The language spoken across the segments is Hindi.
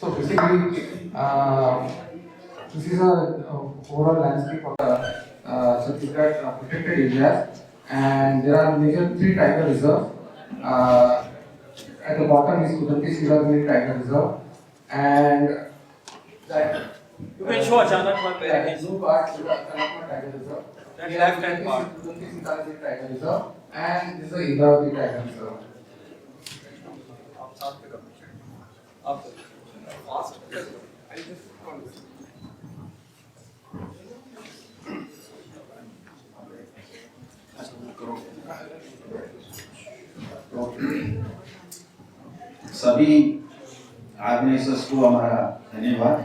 So basically, this is a overall landscape of Chhattisgarh protected areas, and there are major three tiger reserves. At the bottom is Kudanti Silagiri Tiger Reserve, and that You can show Achanak Mar that blue part is the Achanak Tiger Reserve. That left hand part. Kudanti Silagiri Tiger Reserve, and this is the Indravati Tiger Reserve. सभी ऑर्गेनाइजर्स को हमारा धन्यवाद।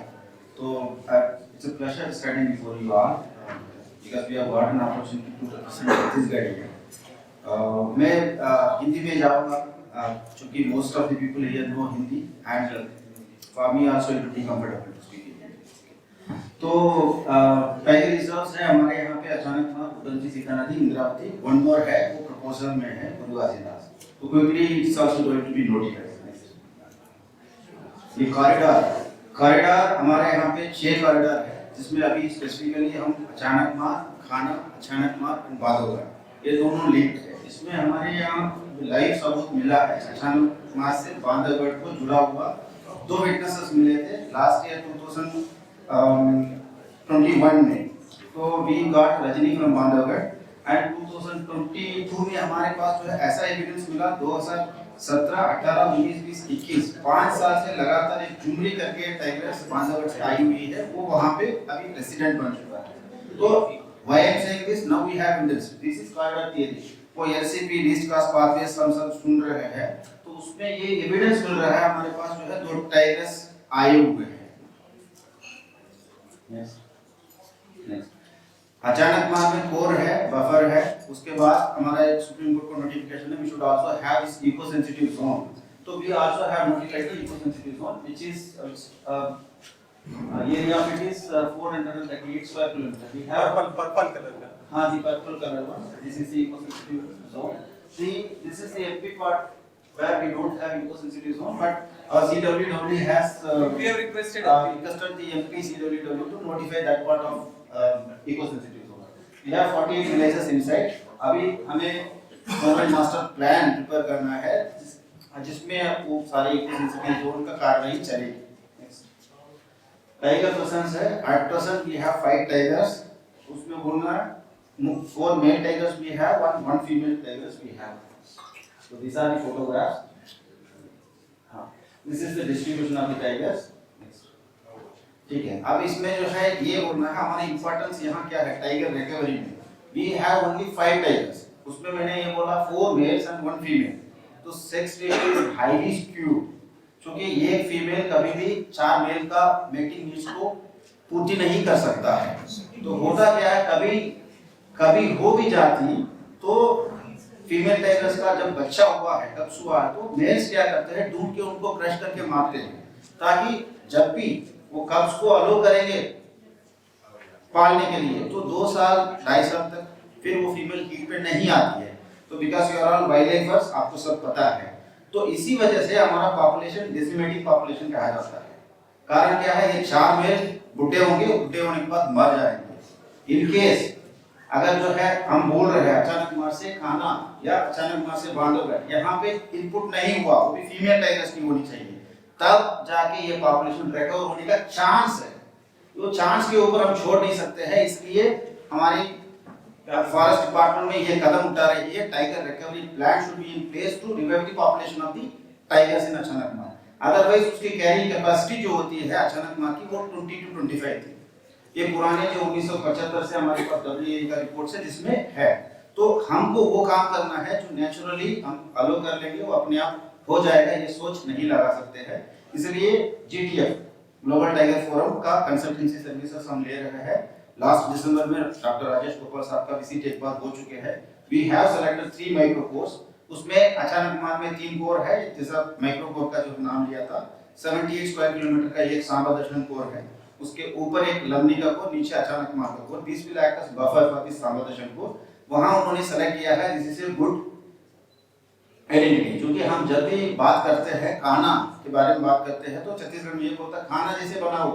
तो it's a pleasure standing before you all because we have got an opportunity to represent Chhattisgarh area. मैं हिंदी में जाऊंगा क्योंकि most of the people here know Hindi and for me also it will be comfortable to speak Hindi. तो टाइगर रिजर्व्स है हमारे यहाँ पे अचानक मार, कुदंती सीता नदी, इंद्रावती, वन मोर है वो प्रपोजल में है गुरुवासीदास। तो quickly it's also going to be notified. ये कॉरिडोर हमारे यहाँ पे 6 कॉरिडोर है, जिसमें अभी स्पेसिफिकली हम अचानक मार, खाना, अचानक मार और बांधवगढ़ ये दोनों लिंक्ड है। इसमें हमारे यहाँ लाइव सबूत मिला है अचानक मार से बांधवगढ़ को जुड़ा हुआ 2 विटनेसेस मिले थे लास्ट ईयर 2021 में। तो we got Rajni from Bandhavgarh and 2022 में हमारे पास जो है ऐसा एविडेंस मिला 2017, 18, 19, 20, 21 5 साल से लगातार एक जुमरी करके टाइगर्स बांधवगढ़ से आई हुई है, वो वहाँ पे अभी रेसिडेंट बन चुका है। तो why I am saying this, now we have evidence, this is corridor theory। वो LCP लिस्ट कास्ट पाथवेज हम सब सुन रहे हैं, तो उसमें ये एविडेंस मिल रहा है हमारे पास जो है 2 टाइगर्स आए हुए हैं। नेक्स्ट अचानक मार में कोर है, बफर है, उसके बाद हमारा एक सुप्रीम कोर्ट को नोटिफिकेशन है we should also have this eco sensitive zone. तो we also have notified the eco sensitive zone which is area of it is 438 square kilometer। we have purple colour का। हाँ जी, purple colour one, this is the eco sensitive zone। see this is the MP part where we don't have eco sensitive zone, but our CWW has We have requested requested the MP CWW to notify that part of eco sensitive zone। we have 48 villages inside। अभी हमें गवर्नमेंट मास्टर प्लान प्रिपेयर करना है जिसमें वो सारे इको सेंसिटिव जोन का कार्रवाई चलेगी। टाइगर प्रेजेंस है, at present we have 5 tigers, उसमें बोलना है 4 male tigers we have, 1 female tigers we have. So these are the photographs। हाँ, this is the distribution of the tigers। ठीक है, अब इसमें जो है ये बोलना है हमारी इंपॉर्टेंस यहाँ क्या है टाइगर रिकवरी में। we have only 5 tigers, उसमें मैंने ये बोला 4 males and 1 female। तो sex ratio is highly skewed, क्योंकि ये फीमेल कभी भी 4 मेल का मेटिंग नीड्स को पूर्ति नहीं कर सकता है। तो होता क्या है, कभी हो भी जाती तो फीमेल टाइगर्स का जब बच्चा हुआ है, कब्स हुआ है, तो मेल्स क्या करते हैं ढूंढ के उनको क्रश करके मारते हैं, ताकि जब भी वो कब्स को अलो करेंगे पालने के लिए तो 2 साल 2.5 साल तक फिर वो फीमेल हीट पे नहीं आती है। तो बिकॉज यू आर ऑल वाइल्ड लाइफर्स, आपको सब पता है। तो इसी वजह से हमारा पॉपुलेशन डेसिमेटिक पॉपुलेशन कहा जाता है। कारण क्या है, ये 4 मेल बुढ़े होंगे, बुढ़े होने के बाद मर जाएंगे। इन केस अगर जो है हम बोल रहे हैं अचानक मार से खाना या अचानक मार से बांधवगढ़, यहाँ पे इनपुट नहीं हुआ, वो भी फीमेल टाइगर्स की होनी चाहिए, तब जाके ये पॉपुलेशन रिकवर होने का चांस है। तो चांस के ऊपर हम छोड़ नहीं सकते हैं, इसलिए हमारी फॉरेस्ट डिपार्टमेंट में ये कदम उठा रही है। Tiger recovery plan should be in place to revive the population of the tigers in Achanakmar. Otherwise उसकी कैरिंग कैपेसिटी जो होती है अचानक मार की वो 20 to 25 थी। ये पुराने जो 1975 से हमारे पास WA का रिपोर्ट है जिसमें है। तो हमको वो काम करना है जो नेचुरली हम अलो कर लेंगे, वो अपने आप हो जाएगा, ये सोच नहीं लगा सकते हैं। इसलिए GTF ग्लोबल टाइगर फोरम का कंसल्टेंसी सर्विसेज हम ले रहे हैं। लास्ट दिसंबर में डॉक्टर राजेश गोपाल साहब का विजिट एक बार हो चुके हैं। We have selected 3 micro cores, उसमें अचानक मार में 3 कोर है, जैसा माइक्रो कोर का जो नाम लिया था 78 स्क्वायर किलोमीटर का एक सांबा दर्शन कोर है, उसके ऊपर एक लमनी का कोर, नीचे अचानक मार का core, this will act as buffer for this सांबा दर्शन कोर। वहां उन्होंने सेलेक्ट किया है, this is a good identity, क्योंकि हम जब भी बात करते हैं काना के बारे में बात करते हैं तो छत्तीसगढ़ में ये बोलता है खाना जैसे बनाओ,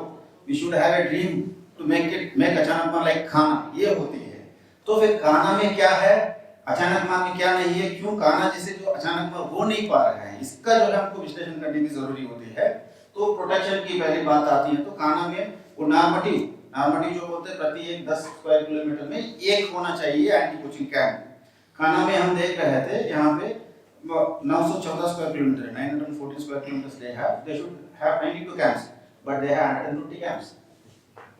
we should have a dream to make Achanakmar like खाना, ये होती है। तो फिर खाना में क्या है, अचानक मान में क्या नहीं है, क्यों खाना जैसे जो अचानक मान हो नहीं पा रहा है, इसका जो है हमको विश्लेषण करने की जरूरी होती है। तो प्रोटेक्शन की पहली बात आती है। तो खाना में वो नॉर्मटिव जो बोलते हैं प्रति एक 10 स्क्वायर किलोमीटर में एक होना चाहिए एंटी पोचिंग कैंप। खाना में हम देख रहे थे यहाँ पे 914 square kilometre, 914 square kilometre they should have 92 camps, but they have 120 camps.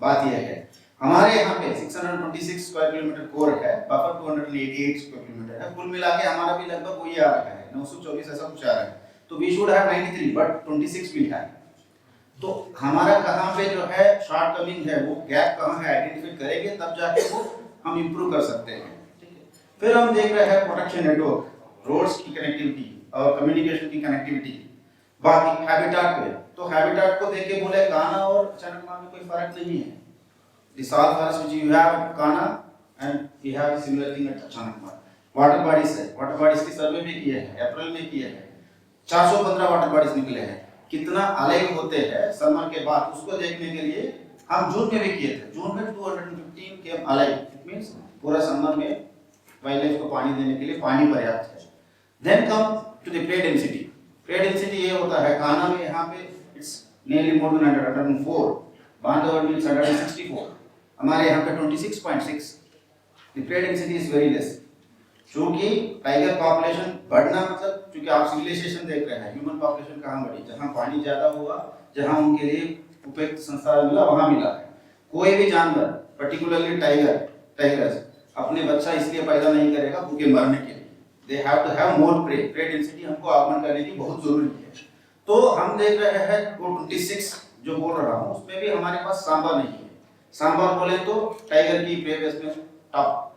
बात यह है हमारे यहाँ पे 626 स्क्वायर किलोमीटर कोर है, बफर 288 स्क्वायर किलोमीटर है, कुल मिला के हमारा भी लगभग वही आ रहा है, 924 ऐसा कुछ आ रहा है। तो we should have 93 but 26 we have. तो हमारा कहाँ पे जो है शॉर्ट कमिंग है, वो गैप कहाँ है आइडेंटिफाई करेंगे, तब जाके वो हम इंप्रूव कर सकते हैं। फिर हम देख रहे हैं प्रोटेक्शन नेटवर्क, रोड्स की कनेक्टिविटी और कम्युनिकेशन की कनेक्टिविटी। बाकी हैबिटाट पे, तो हैबिटाट को देख के बोले कान्हा और अचानकमार में कोई फर्क नहीं है। The salt forest which you have Kanha and we have similar thing at Chanakmar. Water bodies है, वाटर बॉडीज की सर्वे भी किए हैं, अप्रैल में किए हैं, 415 वाटर बॉडीज निकले हैं। कितना अलाइव होते हैं समर के बाद, उसको देखने के लिए हम जून में भी किए थे। जून में 215 केम अलाइव, इट मींस पूरा समर में वाइल्ड लाइफ को पानी देने के लिए पानी पर्याप्त है। Then come to the prey density. Prey density ये होता है कान्हा में, यहाँ पे it's nearly more than 104, Bandhavgarh में 164, हमारे यहाँ पे 26.6। The prey density is very less. क्योंकि टाइगर पॉपुलेशन बढ़ना मतलब, क्योंकि आप सिविलाइजेशन देख रहे हैं, ह्यूमन पॉपुलेशन कहाँ बढ़ी, जहाँ पानी ज्यादा हुआ, जहाँ उनके लिए उपयुक्त संसाधन मिला, वहाँ मिला है। कोई भी जानवर, पर्टिकुलरली टाइगर्स अपने बच्चा इसलिए पैदा नहीं करेगा भूखे मरने के लिए। They have to have more prey. Prey density हमको ऑगमेंट करने की बहुत जरूरी है। तो हम देख रहे हैं 26 जो बोल रहा हूँ, उसमें भी हमारे पास सांबा नहीं है। सांबा बोले तो टाइगर की प्रे बेस में टॉप।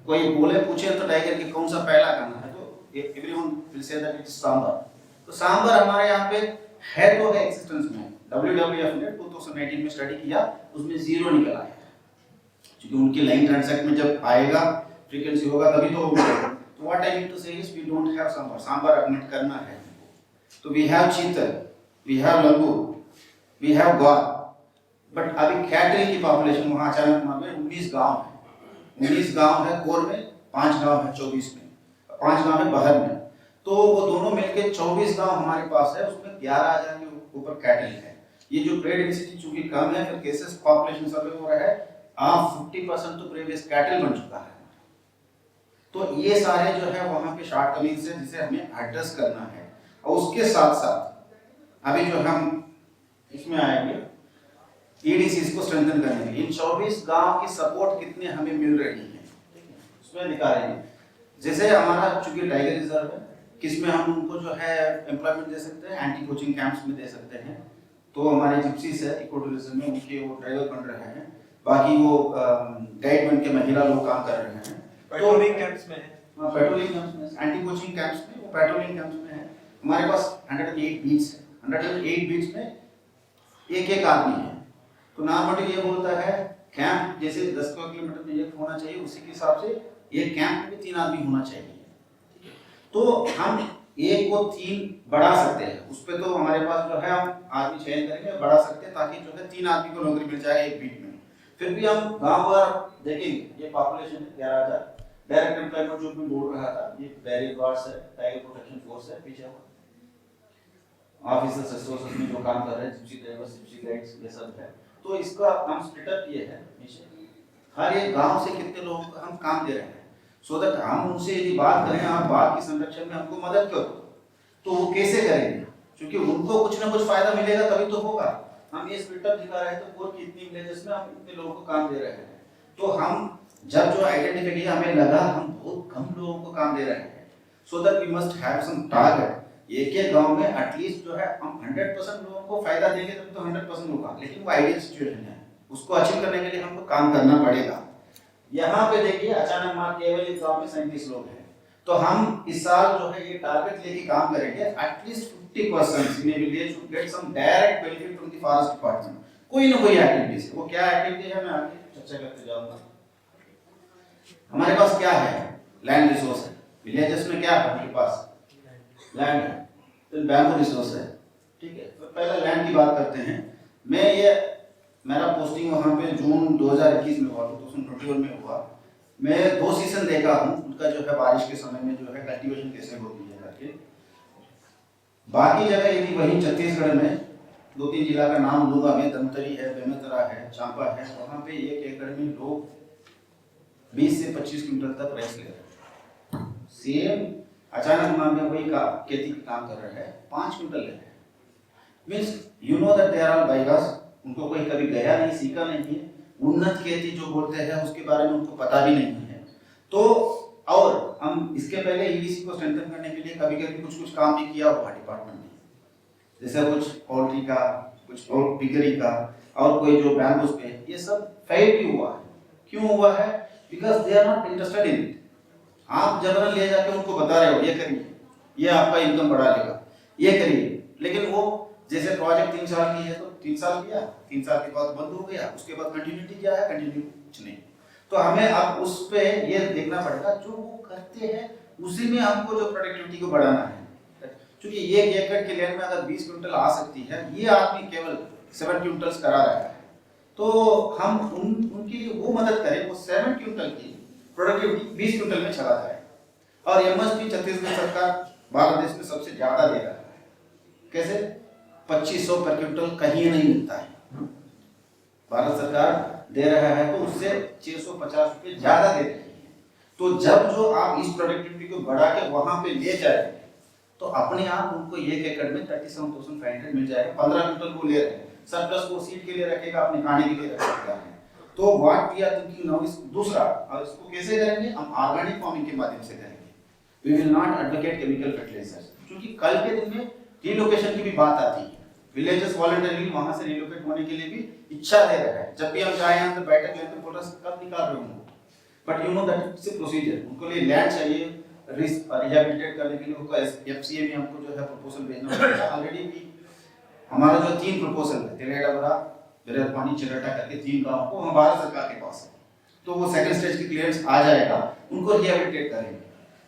कोई बोले पूछे तो टाइगर की कौन सा पहला गाना है, तो everyone will say that it is sambar. तो सांबर हमारे यहाँ पे है तो है एक्सिस्टेंस में। WWF ने 2018 में स्टडी किया, उसमें 0 निकला है, क्योंकि उनकी लाइन ट्रांसैक्ट में जब आएगा फ्रीक्वेंसी होगा तभी तो होगा। तो what I need to say is we don't have sambar. Sambar update करना है। तो we have chital, we have langur, we have gaur, but अभी कैटल की पॉपुलेशन वहाँ अचानक में 19 गांव है। 19 गांव है कोर में, 5 गांव है 24 में, 5 गांव है बाहर में। तो वो दोनों मिलके 24 गांव हमारे पास है, उसमें 11,000 के ऊपर कैटल है। ये जो प्रे डेंसिटी चूंकि कम है, फिर केसेस पॉपुलेशन सर्वे हो रहा है, 50% तो प्रीवियस कैटल बन चुका है। तो ये सारे जो है वहाँ पे शॉर्ट कमिंग्स है, जिसे हमें एड्रेस करना है। और उसके साथ साथ अभी जो हम इसमें आएंगे EDCs को स्ट्रेंथन करने के लिए, इन 24 गांव की सपोर्ट कितने हमें मिल रही है उसमें दिखा रहे हैं। जैसे हमारा चूंकि टाइगर रिजर्व है, किसमें हम उनको जो है एम्प्लॉयमेंट दे सकते हैं, एंटी कोचिंग कैंप्स में दे सकते हैं। तो हमारे जिप्सीज है इको टूरिज्म में, उनके वो ड्राइवर बन रहे हैं, बाकी वो गाइड बन के महिला लोग काम कर रहे हैं। पेट्रोलिंग कैंप्स में है, पेट्रोलिंग कैंप्स में, एंटी कोचिंग कैंप्स में, वो पेट्रोलिंग कैंप्स में है। हमारे पास 108 बीच है, 108 बीच में एक आदमी है। तो नॉर्मली ये बोलता है कैंप जैसे 10 किलोमीटर में एक होना चाहिए, उसी के हिसाब से एक कैंप में भी 3 आदमी होना चाहिए। तो हम एक को 3 बढ़ा सकते हैं, उस पे तो हमारे पास जो है हम आदमी चयन करेंगे, बढ़ा सकते हैं, ताकि जो है 3 आदमी को नौकरी मिल जाए एक बीट में। फिर भी हम गांव भर देखेंगे, ये पॉपुलेशन है 11,000। डायरेक्ट एम्प्लॉयमेंट जो मैं बोल रहा था, ये बैरियर गार्ड्स है, टाइगर प्रोटेक्शन फोर्स है, पीछे ऑफिसर्स रिसोर्सेज में जो काम कर रहे हैं, जिप्सी ड्राइवर्स, जिप्सी गाइड्स, ये सब है। तो इसका हम स्प्लिट अप किए हैं नीचे, हर एक गांव से कितने लोगों को हम काम दे रहे हैं, सो दैट हम उनसे यदि बात करें आप बाघ के संरक्षण में हमको मदद करो, तो वो कैसे करेंगे, क्योंकि उनको कुछ ना कुछ फायदा मिलेगा तभी तो होगा। हम ये स्प्लिट अप दिखा रहे हैं, तो कोर की इतनी विलेजेस में हम इतने लोगों को काम दे रहे हैं। तो हम जब जो आइडेंटिफाई किया, हमें लगा हम बहुत कम लोगों को काम दे रहे हैं, so that we must have some target. एक गांव में एटलीस्ट जो है हम 100% लोगों को फायदा देंगे तब तो 100% होगा, लेकिन वो आइडियल सिचुएशन है, उसको अचीव करने के लिए हमको काम करना पड़ेगा। यहाँ पे देखिए अचानक मार केवल इस गांव में 37 लोग हैं, तो हम इस साल जो है ये टारगेट लेके काम करेंगे, at least 50% in a village should get some direct benefit from the forest department. कोई ना कोई एक्टिविटी, वो क्या एक्टिविटी है मैं आगे चर्चा करते जाऊंगा। हमारे पास क्या है, लैंड रिसोर्स है, विलेजेस में क्या है, हमारे पास लैंड है, तो बैम्बू रिसोर्स है, ठीक है, तो पहले लैंड की बात करते हैं। मैं ये मेरा पोस्टिंग वहाँ पे जून 2021 में हुआ, 2021 में हुआ। मैं 2 सीजन देखा हूँ उनका, जो है बारिश के समय में जो है कल्टीवेशन कैसे होती है करके। बाकी जगह यदि वहीं छत्तीसगढ़ में 2-3 जिला का नाम लूंगा मैं, धमतरी है, बेमेतरा है, चांपा है, वहाँ पे 1 एकड़ में लोग 20 से 25 क्विंटल तक राइस ले रहे हैं। सेम अचानक मान में वही का खेती का काम कर रहे हैं, 5 क्विंटल ले रहे हैं। Means you know that they are all buyers, उनको कोई कभी गया नहीं, सीखा नहीं है, उन्नत खेती जो बोलते हैं उसके बारे में उनको पता भी नहीं है। तो और हम इसके पहले ईवीसी को स्ट्रेंथन करने के लिए कभी कभी कुछ काम भी किया हुआ डिपार्टमेंट में, जैसे कुछ पोल्ट्री का, कुछ और पिगरी का, और कोई जो बैम्बूस पे, ये सब फेल भी हुआ है। क्यों हुआ है? Because they are not interested in it. आप जबरन ले जाके उनको बता रहे हो ये करिए, ये आपका इनकम बढ़ा देगा, ये करिए, लेकिन वो जैसे प्रोजेक्ट 3 साल की है तो 3 साल किया, 3 साल के बाद बंद हो गया, उसके बाद कंटिन्यूटी क्या है? कंटिन्यू कुछ नहीं। तो हमें अब उस पे ये देखना पड़ेगा जो वो करते हैं उसी में हमको जो प्रोडक्टिविटी को बढ़ाना है। क्योंकि 1 एकड़ के लैंड में अगर 20 क्विंटल आ सकती है, ये आदमी केवल 7 क्विंटल्स करा रहा है, तो हम उनकी वो मदद करें, वो 7 क्विंटल की प्रोडक्टिविटी 20 क्विंटल में चला जाए। और एमएसपी छत्तीसगढ़ सरकार भारत देश में सबसे ज्यादा दे रहा है। कैसे? 2500 पर क्विंटल कहीं नहीं मिलता है, भारत सरकार दे रहा है, तो उससे 650 रुपये ज्यादा दे रही है। तो जब जो आप इस प्रोडक्टिविटी को बढ़ा के वहां पे ले जाए, तो अपने आप उनको 1 एकड़ में 37,500 मिल जाएगा। 15 क्विंटल वो ले रहे हैं, सरप्लस को सीड के लिए रखेगा, अपने खाने के लिए रखेगा। तो what we are thinking now is दूसरा, और इसको कैसे करेंगे? हम ऑर्गेनिक फार्मिंग के माध्यम से करेंगे। We will not advocate chemical fertilisers, क्योंकि कल के दिन में रिलोकेशन की भी बात आती है। विलेजेस वॉलंटरीली वहां से रिलोकेट होने के लिए भी इच्छा दे रहे हैं। जब भी हम जाए यहाँ पे बैठक लेते फोटोस कब निकाल रहे होंगे, but you know that it's a procedure. उनको लिए लैंड चाहिए रिहेबिलिटेट करने के लिए, उनको एफसीए में हमको जो है प्रपोजल भेजना पड़ेगा। ऑलरेडी भी हमारा जो 3 प्रपोजल है, तेलेडाबरा, बेरलपानी, चिरटा करके 3 गांव को हम भारत सरकार के पास है, तो वो सेकंड स्टेज की क्लियरेंस आ जाएगा, उनको रिहेबिलिटेट करेंगे।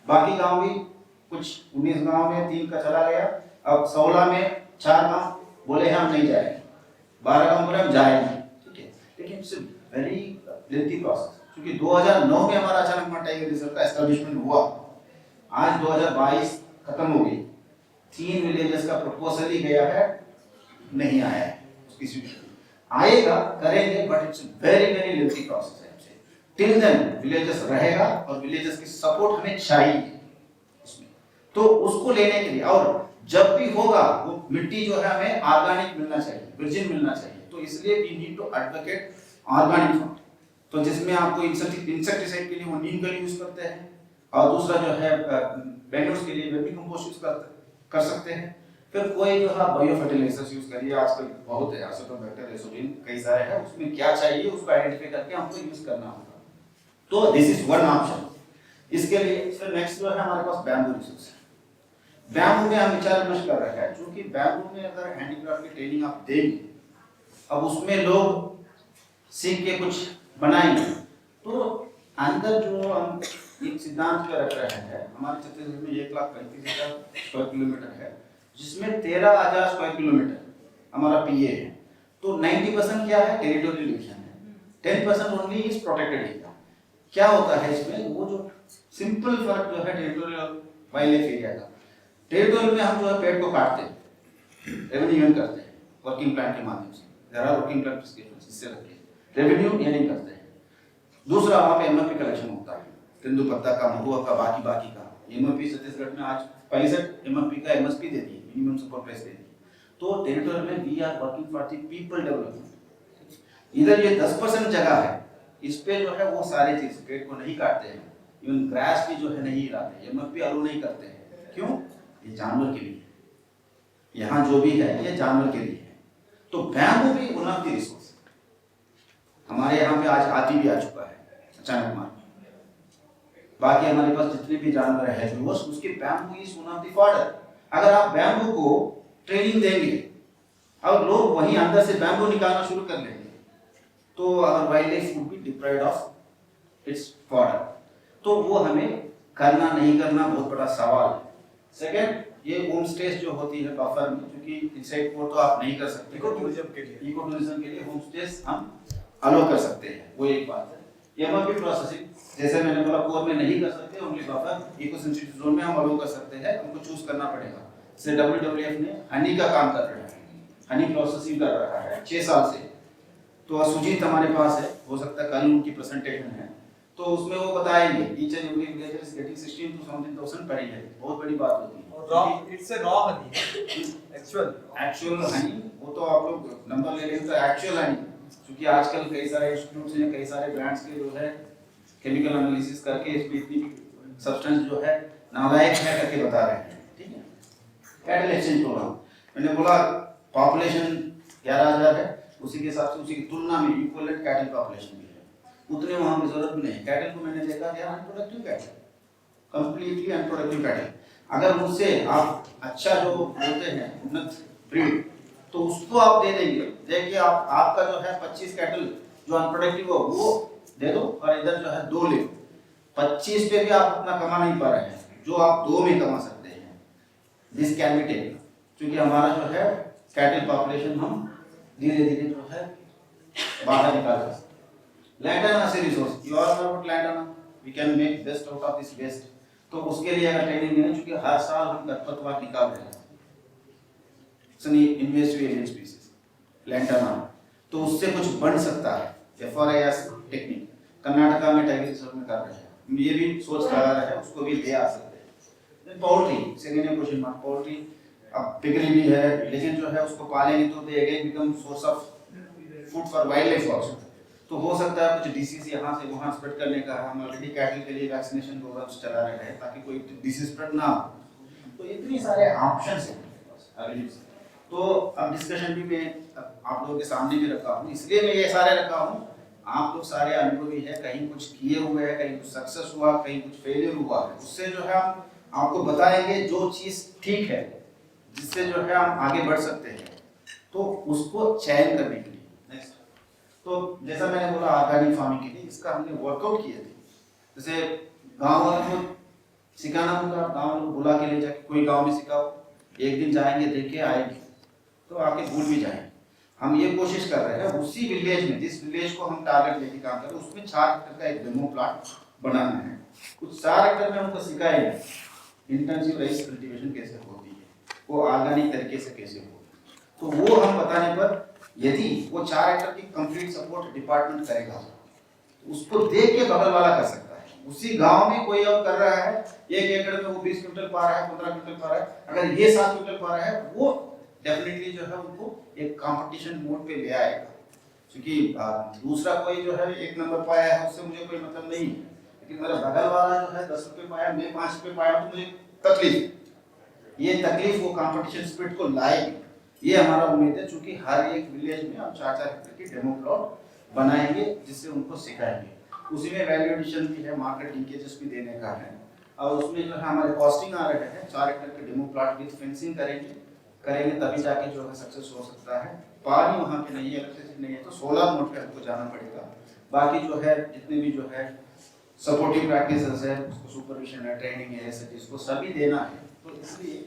बाकी गांव भी कुछ 19 गांव में 3 का चला गया, अब 16 में 4 गांव बोले हम नहीं जाएंगे, 12 गांव बोले हम जाएंगे, ठीक है। लेकिन इट्स वेरी लेंथी प्रोसेस, क्योंकि 2009 में हमारा अचानक टाइगर रिजर्व का एस्टैब्लिशमेंट हुआ, आज 2022 खत्म हो गई, 3 विलेजेस का प्रपोजल ही गया है, नहीं आया है, उसकी स्वीकृति आएगा, करेंगे, but it's very very lengthy process है। टिल देन विलेजेस रहेगा और विलेजेस की सपोर्ट हमें चाहिए उसमें, तो उसको लेने के लिए, और जब भी होगा वो मिट्टी जो है हमें ऑर्गेनिक मिलना चाहिए, वर्जिन मिलना चाहिए। तो इसलिए we need to advocate organic food, तो जिसमें आपको इंसेक्टिसाइड के लिए वो नीम का यूज करते हैं, और दूसरा जो है बेंगल्स के लिए वर्मी कंपोस्ट यूज कर सकते हैं। फिर कोई जो है बायो फर्टिलाइजर्स यूज करिए, आजकल बहुत है, एसिटोबैक्टर, एसोडिन, कई सारे हैं, उसमें क्या चाहिए उसको आइडेंटिफाई करके हमको यूज करना होगा। तो दिस इज वन ऑप्शन। इसके लिए फिर नेक्स्ट जो है हमारे पास बैम्बू रिसोर्स है। बैम्बू में हम विचार विमर्श कर रहे हैं, क्योंकि बैम्बू में अगर हैंडीक्राफ्ट की ट्रेनिंग आप देंगे, अब उसमें लोग सीख के कुछ बनाएंगे, तो अंदर जो हम एक सिद्धांत पे रख रहे हैं, हमारे छत्तीसगढ़ में 1,35,000 स्क्वायर किलोमीटर है, जिसमें 13,000 स्क्वायर किलोमीटर हमारा पीए है। तो 90% क्या है? टेरिटोरियल डिवीजन है, 10% ओनली इज प्रोटेक्टेड एरिया। क्या होता है इसमें? वो जो सिंपल फर्क जो है टेरिटोरियल वाइल्ड लाइफ एरिया का, टेरिटोरियल में हम जो है पेड़ को काटते हैं, रेवेन्यू अर्न करते हैं वर्किंग प्लान के माध्यम से, there are working plan prescriptions, इससे रखिए रेवेन्यू अर्निंग करते हैं। दूसरा वहाँ पे एमएफपी कलेक्शन होता है, तेंदुपत्ता का, महुआ का, बाकी का। एमएफपी छत्तीसगढ़ में आज 65 एमएफपी का एमएसपी दे दी, मिनिमम सपोर्ट प्राइस दे दी। तो टेरिटोरियल में we are working for the people development. इधर ये 10% जगह है, इस पे जो है वो सारी चीज पेड़ को नहीं काटते हैं, इवन ग्रास भी जो है नहीं हिलाते, एमएफपी अलो नहीं करते हैं। क्यों? ये जानवर के लिए, यहाँ जो भी है ये जानवर के लिए है। तो बैम्बू भी वन ऑफ द रिसोर्स हमारे यहाँ पे आज हाथी भी आ चुका है अचानक मार। बाकी हमारे पास जितने भी जानवर है व्यूअर्स, उसके bamboo is one of the fodder. अगर आप बैम्बू को ट्रेनिंग देंगे और लोग वहीं अंदर से बैम्बू निकालना शुरू कर लेंगे, तो अगर wild life would be deprived of its fodder. तो वो हमें करना नहीं करना बहुत बड़ा सवाल है। सेकंड, ये होम स्टेज जो होती है बफर में, क्योंकि इंसाइड कोर तो आप नहीं कर सकते, इको टूरिज्म के लिए इको टूरिज्म के लिए होम स्टेज हम अलो कर सकते हैं, वो एक बात है। एमआरपी प्रोसेसिंग जैसे मैंने बोला कोर में नहीं कर सकते, only buffer eco sensitive zone में हम अलो कर सकते हैं, हमको चूज करना पड़ेगा। जैसे डब्ल्यूडब्ल्यूएफ ने हनी का काम कर रहा है, हनी प्रोसेसिंग कर रहा है 6 साल से, तो सुजीत हमारे पास है, हो सकता है कल उनकी प्रेजेंटेशन है, तो उसमें वो बताएंगे each and every villager is getting 16 to 17,000 per year, बहुत बड़ी बात होती है। Raw, it's a raw Honey actual Honey वो तो आप लोग नंबर ले लेंगे, तो एक्चुअल हनी, क्योंकि आजकल कई सारे इंस्टीट्यूट्स हैं, कई सारे ब्रांड्स के जो है केमिकल एनालिसिस करके इसमें इतनी सब्सटेंस जो है नालायक है करके बता रहे हैं, ठीक है। कैटल एक्सचेंज प्रोग्राम मैंने बोला पॉपुलेशन 11,000 है, उसी के हिसाब से उसी की तुलना में इक्विवेलेंट कैटल पॉपुलेशन भी है, उतने वहां की जरूरत भी नहीं। कैटल को मैंने देखा कि unproductive cattle, completely unproductive cattle, अगर मुझसे आप अच्छा जो बोलते हैं उन्नत ब्रीड, तो उसको आप दे देंगे, देखिए आप आपका जो है 25 कैटल जो अनप्रोडक्टिव हो वो दे दो, और इधर जो है 2 ले, 25 पे भी आप उतना कमा नहीं पा रहे हैं जो आप 2 में कमा सकते हैं। दिस कैन बी टेकन, क्योंकि हमारा जो है कैटल पॉपुलेशन हम धीरे धीरे जो है बाहर निकाल सकते हैं। लैंटाना से resource, you are about lantana, we can make best out of this waste, तो उसके लिए अगर ट्रेनिंग है, क्योंकि हर साल हम खरपतवार निकाल रहे हैं, इन्वेस्टिव एलियन स्पीसीज लैंटाना, तो उससे कुछ बन सकता है। एफआरआईएस टेक्निक कर्नाटका में टाइगर रिजर्व में कर रहे हैं, ये भी सोच लगा रहे हैं, उसको भी ले आ सकते हैं। Poultry second question mark, poultry अब पिगरी भी है, लेकिन जो है उसको पालेंगे तो they again become source of food for wild life also, तो हो सकता है कुछ डिसीज यहाँ से वहाँ स्प्रेड करने का। हम ऑलरेडी कैटल के लिए वैक्सीनेशन प्रोग्राम्स चला रहे हैं ताकि कोई डिसीज स्प्रेड ना हो, तो इतनी सारे ऑप्शंस हैं। तो अब डिस्कशन भी मैं आप लोगों के सामने भी रखा हूँ, इसलिए मैं ये सारे रखा हूँ, आप लोग सारे अनुभवी है, कहीं कुछ किए हुए हैं, कहीं कुछ सक्सेस हुआ, कहीं कुछ फेलियर हुआ है, उससे जो है हम आपको बताएंगे जो चीज़ ठीक है, जिससे जो है हम आगे बढ़ सकते हैं, तो उसको चयन करने के लिए। नेक्स्ट, तो जैसा मैंने बोला ऑर्गेनिक फार्मिंग के लिए इसका हमने वर्कआउट किए थे, जैसे गांव वालों को सिखाना होगा, गांव वालों को बुला के ले जाके कोई गांव में सिखाओ, एक दिन जाएंगे देख के आएंगे तो आके भूल भी जाएंगे। हम ये कोशिश कर रहे हैं उसी विलेज में, जिस विलेज को हम टारगेट लेके काम कर रहे हैं, उसमें 4 हेक्टेयर का एक डेमो प्लॉट बनाना है। कुछ 4 हेक्टेयर में हमको सिखाएंगे इंटेंसिव राइस कल्टीवेशन कैसे होती है, वो ऑर्गेनिक तरीके से कैसे हो, तो वो हम बताने पर यदि वो 4 हेक्टेयर की कंप्लीट सपोर्ट डिपार्टमेंट करेगा, उसको देख के बगल वाला कर सकता है। उसी गांव में कोई और कर रहा है, 1 एकड़ में वो 20 क्विंटल पा रहा है, 15 क्विंटल पा रहा है, अगर ये 7 क्विंटल पा रहा है, वो डेफिनेटली जो है उनको एक कंपटीशन मोड पे ले आएगा, क्योंकि दूसरा कोई जो है 1 नंबर पाया है उससे मुझे कोई मतलब नहीं है, लेकिन मेरा बगल वाला जो है 10 रुपए पाया, मैं 5 रुपए पाया, तो मुझे तकलीफ, ये तकलीफ वो कंपटीशन स्पिरिट को लाएगी। ये हमारा उम्मीद है, क्योंकि हर एक विलेज में हम 4-4 हेक्टेयर की डेमो प्लॉट बनाएंगे, जिससे उनको सिखाएंगे। उसी में वैल्यू एडिशन भी है, मार्केट लिंकेजेस भी देने का है, और उसमें जो है हमारे कॉस्टिंग आ रहे हैं। 4 हेक्टेयर के डेमो प्लॉट विद फेंसिंग करेंगे तभी जाके जो है सक्सेस हो सकता है। पानी वहाँ पे नहीं है, इलेक्ट्रिसिटी नहीं है, तो सोलर मोड पे हमको जाना पड़ेगा। बाकी जो है जितने भी जो है सपोर्टिव प्रैक्टिसेस है, उसको सुपरविजन है, ट्रेनिंग है, ऐसे जिसको सभी देना है, तो इसलिए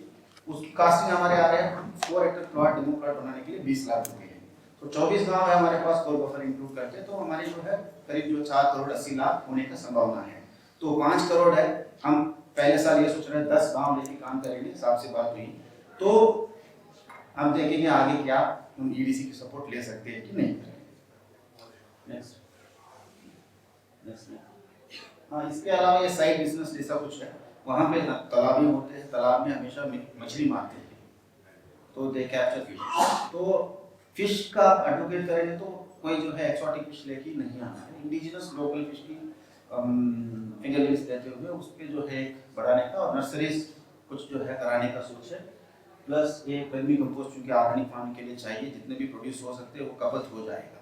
उसकी कास्टिंग हमारे आ रहे हैं 4 हेक्टेयर प्लॉट डेमो प्लॉट बनाने के लिए 20 लाख रुपए है। तो 24 गांव है हमारे पास कोर बफर इंक्लूड करते, तो हमारी जो है करीब जो 4 करोड़ 80 लाख होने का संभावना है। तो 5 करोड़ है, हम पहले साल ये सोच रहे हैं 10 गांव लेके काम करेंगे, हिसाब से बात हुई, तो हम देखेंगे आगे क्या हम ईडीसी की सपोर्ट ले सकते हैं कि नहीं। नेक्स्ट, हाँ, इसके अलावा ये साइड बिजनेस जैसा कुछ है, वहाँ पे तालाब होते हैं, तालाब में हमेशा मछली मारते हैं, तो दे कैप्चर फिश। तो फिश का एडवोकेट करेंगे तो कोई जो है एक्सोटिक फिश लेके नहीं आना है, इंडिजिनस लोकल फिश की फिंगरलिंग्स देते हुए उस पर जो है बढ़ाने का, और नर्सरीज कुछ जो है कराने का सोच है, प्लस ये वर्मी कंपोस्ट चूंकि ऑर्गेनिक फार्मिंग के लिए चाहिए, जितने भी प्रोड्यूस हो सकते हैं वो खपत हो जाएगा,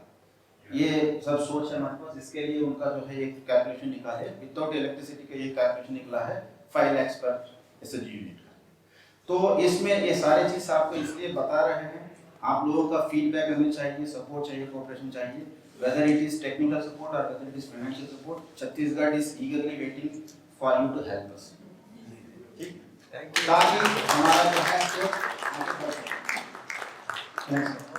ये सब सोच है हमारे पास। इसके लिए उनका जो है एक कैलकुलेशन निकाला है, विदाउट इलेक्ट्रिसिटी का ये कैलकुलेशन निकला है 5 लाख पर एसएचजी यूनिट। तो इसमें ये सारे चीज आपको इसलिए बता रहे हैं, आप लोगों का फीडबैक हमें चाहिए, सपोर्ट चाहिए, कोऑपरेशन चाहिए, whether it is technical support or whether it is financial support, Chhattisgarh is eagerly waiting for you to help us. ठीक, Thank you. ताकि हमारा जो है सो आगे बढ़ सके। Thanks.